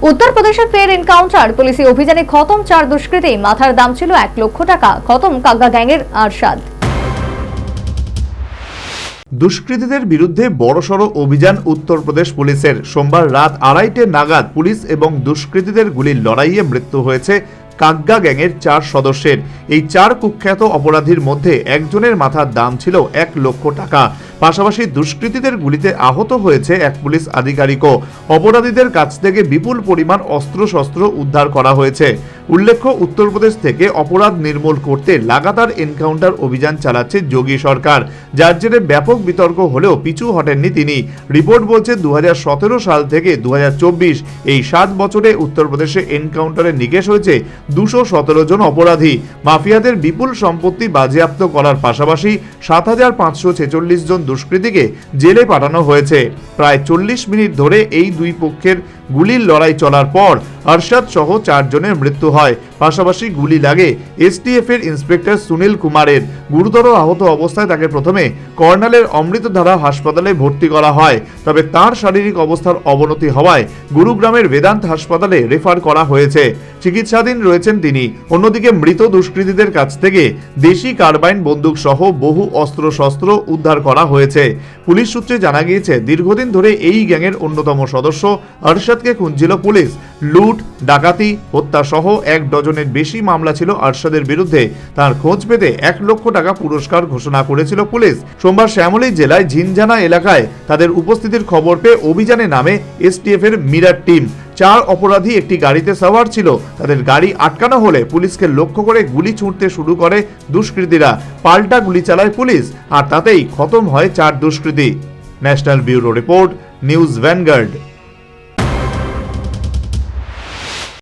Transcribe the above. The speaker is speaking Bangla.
উত্তরপ্রদেশে ফের এনকাউন্টার, পুলিশি অভিযানে খতম 4 দুষ্কৃতী। মাথার দাম ছিল 1 লক্ষ টাকা। খতম কাগ্গা গ্যাংয়ের আরশাদ। দুষ্কৃতীদের বিরুদ্ধে বড়সড় অভিযান উত্তরপ্রদেশ পুলিশের। সোমবার রাত 2:30 নাগাদ পুলিশ এবং দুষ্কৃতীদের গুলির লড়াইয়ে মৃত্যু হয়েছে কাগ্গা গ্যাংয়ের 4 সদস্যের। এই 4 কুখ্যাত অপরাধীর মধ্যে একজনের মাথার দাম ছিল 1 লক্ষ টাকা। পাশাপাশি দুষ্কৃতীদের গুলিতে আহত হয়েছে এক পুলিশ আধিকারিকও। অপরাধীদের কাছ থেকে বিপুল পরিমাণ অস্ত্রশস্ত্র উদ্ধার করা হয়েছে। উল্লেখ্য, উত্তরপ্রদেশ থেকে অপরাধ নির্মূল করতে লাগাতার এনকাউন্টার অভিযান চালাচ্ছে যোগী সরকার, যার জেরে ব্যাপক বিতর্ক হলেও পিছু হটেননি তিনি। রিপোর্ট বলছে 2017 সাল থেকে 2024 এই 7 বছরে উত্তরপ্রদেশে এনকাউন্টারে নিকেশ হয়েছে 217 জন অপরাধী। মাফিয়াদের বিপুল সম্পত্তি বাজেয়াপ্ত করার পাশাপাশি 7546 জন দুষ্কৃতীকে জেলে পাঠানো হয়েছে। প্রায় 40 মিনিট ধরে এই দুই পক্ষের গুলির লড়াই চলার পর আরশাদ সহ 4 জনের মৃত্যু হয়। পাশাপাশি গুলি লাগে এসটিএফ এর ইন্সপেক্টর সুনীল কুমারের। গুরুতর আহত অবস্থায় তাকে প্রথমে কর্নালের অমৃতধারা হাসপাতালে ভর্তি করা হয়, তবে তার শারীরিক অবস্থার অবনতি হওয়ায় গুরুগ্রামের বেদান্ত হাসপাতালে রেফার করা হয়েছে। চিকিৎসাধীন রয়েছেন তিনি। অন্যদিকে মৃত দুষ্কৃতীদের কাছ থেকে দেশি কার্বাইন বন্দুক সহ বহু অস্ত্রশস্ত্র উদ্ধার করা হয়েছে। পুলিশ সূত্রে জানা গিয়েছে, দীর্ঘদিন ধরে এই গ্যাংয়ের অন্যতম সদস্য আরশাদকে খুঁজছিল পুলিশ। লুট, ডাকাতি, হত্যা সহ 1 ডজনের বেশি মামলা ছিল আরশাদের বিরুদ্ধে। তার খোঁজ পেতে 1 লক্ষ টাকা পুরস্কার ঘোষণা করেছিল পুলিশ। সোমবার শ্যামলী জেলায় ঝিনঝানা এলাকায় তাদের উপস্থিতির খবর পেয়ে অভিযানে নামে এসটিএফ এর মিরাট টিম। 4 অপরাধী একটি গাড়িতে সওয়ার ছিল। তাদের গাড়ি আটকানো হলে পুলিশকে লক্ষ্য করে গুলি ছুঁড়তে শুরু করে দুষ্কৃতীরা। পাল্টা গুলি চালায় পুলিশ, আর তাতেই খতম হয় 4 দুষ্কৃতী। National bureau report, news vanguard.